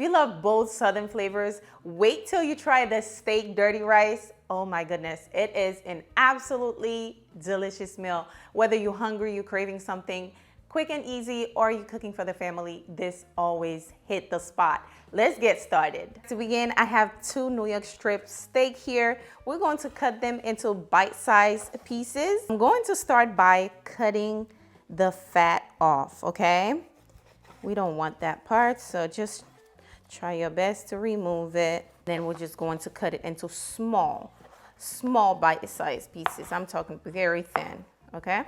if you love bold Southern flavors, wait till you try the steak dirty rice. Oh my goodness, it is an absolutely delicious meal. Whether you're hungry, you're craving something quick and easy, or you're cooking for the family, this always hit the spot. Let's get started. To begin, I have 2 New York strip steak here. We're going to cut them into bite-sized pieces. I'm going to start by cutting the fat off, okay? We don't want that part, so just try your best to remove it. Then we're just going to cut it into small bite-sized pieces. I'm talking very thin, okay?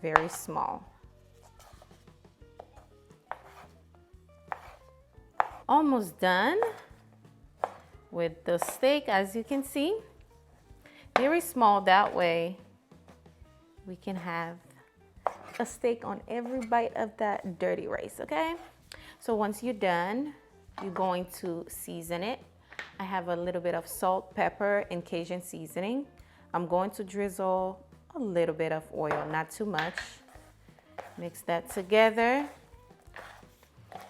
Very small. Almost done with the steak, as you can see. Very small, that way we can have a steak on every bite of that dirty rice, okay? So once you're done, you're going to season it. I have a little bit of salt, pepper, and Cajun seasoning. I'm going to drizzle a little bit of oil, not too much. Mix that together.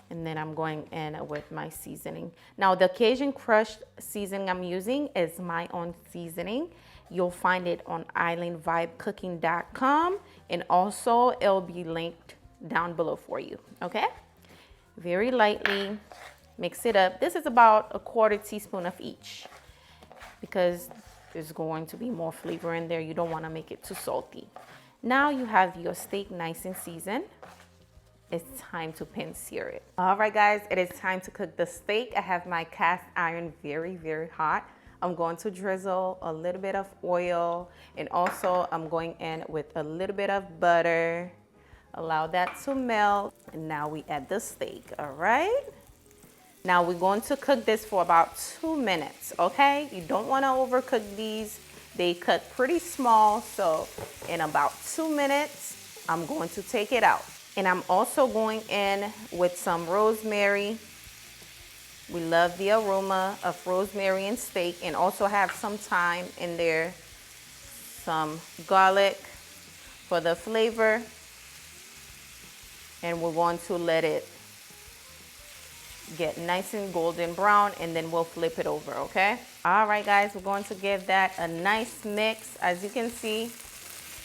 And then I'm going in with my seasoning. Now the Cajun crushed seasoning I'm using is my own seasoning. You'll find it on islandvibecooking.com, and also it'll be linked down below for you, okay? Very lightly mix it up. This is about a 1/4 teaspoon of each because there's going to be more flavor in there. You don't want to make it too salty. Now you have your steak nice and seasoned. It's time to pan sear it. All right, guys, it is time to cook the steak. I have my cast iron very hot. I'm going to drizzle a little bit of oil, and also I'm going in with a little bit of butter. Allow that to melt, and now we add the steak, all right? Now we're going to cook this for about 2 minutes, okay? You don't want to overcook these. They cut pretty small, so in about 2 minutes, I'm going to take it out. And I'm also going in with some rosemary. We love the aroma of rosemary and steak, and also have some thyme in there, some garlic for the flavor. And we're going to let it get nice and golden brown, and then we'll flip it over, okay? All right, guys, we're going to give that a nice mix. As you can see,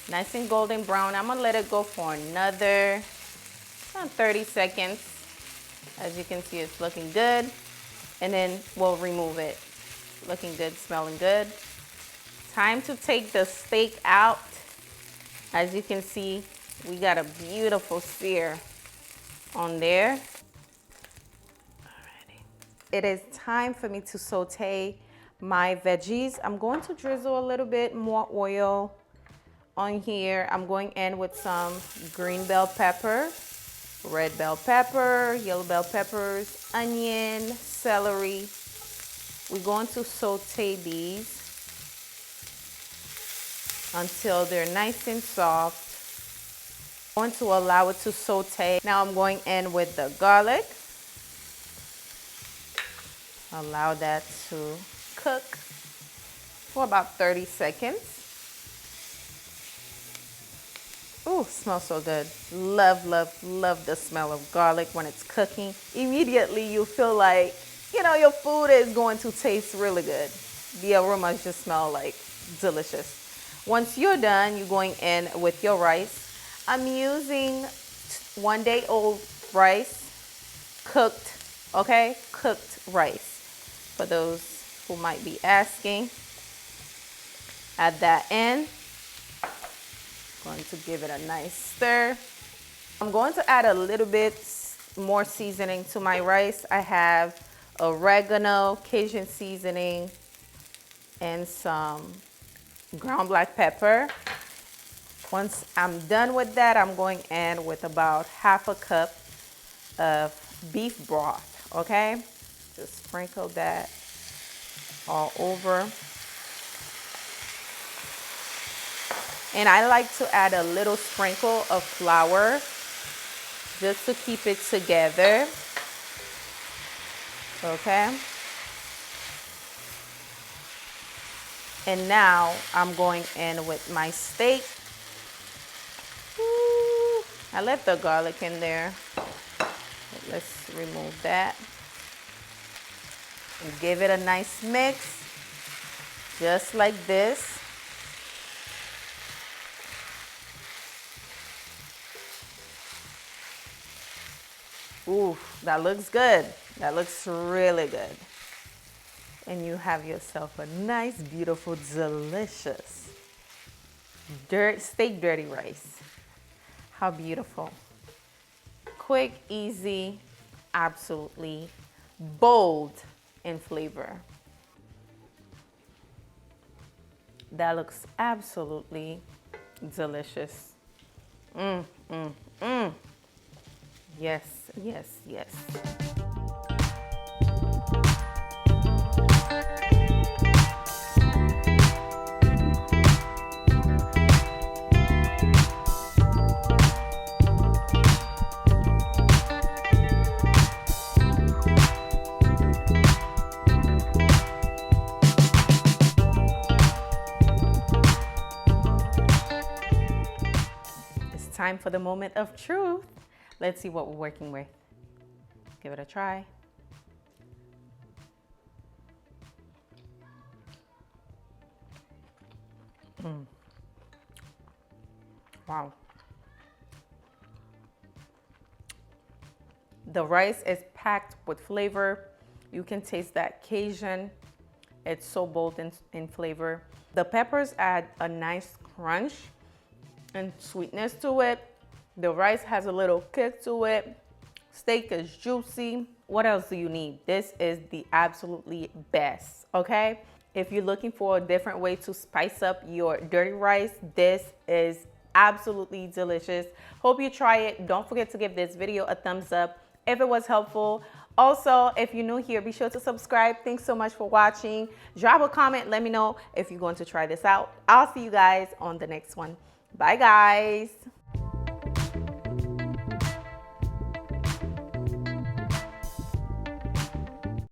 nice and golden brown. I'm gonna let it go for another 30 seconds. As you can see, it's looking good. And then we'll remove it. Looking good, smelling good. Time to take the steak out. As you can see, we got a beautiful sear on there. Alrighty. It is time for me to saute my veggies. I'm going to drizzle a little bit more oil on here. I'm going in with some green bell pepper, red bell pepper, yellow bell peppers, onion, celery. We're going to saute these until they're nice and soft. I'm going to allow it to saute. Now I'm going in with the garlic. Allow that to cook for about 30 seconds. Ooh, smells so good. Love the smell of garlic when it's cooking. Immediately you feel like, you know, your food is going to taste really good. The aromas just smell like delicious. Once you're done, you're going in with your rice. I'm using 1-day-old rice, cooked, okay? Cooked rice. For those who might be asking, add that in. Going to give it a nice stir. I'm going to add a little bit more seasoning to my rice. I have oregano, Cajun seasoning, and some ground black pepper. Once I'm done with that, I'm going in with about 1/2 cup of beef broth, okay? Just sprinkle that all over. And I like to add a little sprinkle of flour just to keep it together, okay? And now I'm going in with my steak. Ooh, I left the garlic in there. Let's remove that and give it a nice mix, just like this. Ooh, that looks good. That looks really good. And you have yourself a nice, beautiful, delicious steak dirty rice. How beautiful. Quick, easy, absolutely bold in flavor. That looks absolutely delicious. Yes, yes, yes. It's time for the moment of truth. Let's see what we're working with. Give it a try. Wow. The rice is packed with flavor. You can taste that Cajun. It's so bold in flavor. The peppers add a nice crunch and sweetness to it. The rice has a little kick to it. Steak is juicy. What else do you need? This is the absolutely best, okay? If you're looking for a different way to spice up your dirty rice, this is absolutely delicious. Hope you try it. Don't forget to give this video a thumbs up if it was helpful. Also, if you're new here, be sure to subscribe. Thanks so much for watching. Drop a comment. Let me know if you're going to try this out. I'll see you guys on the next one. Bye, guys.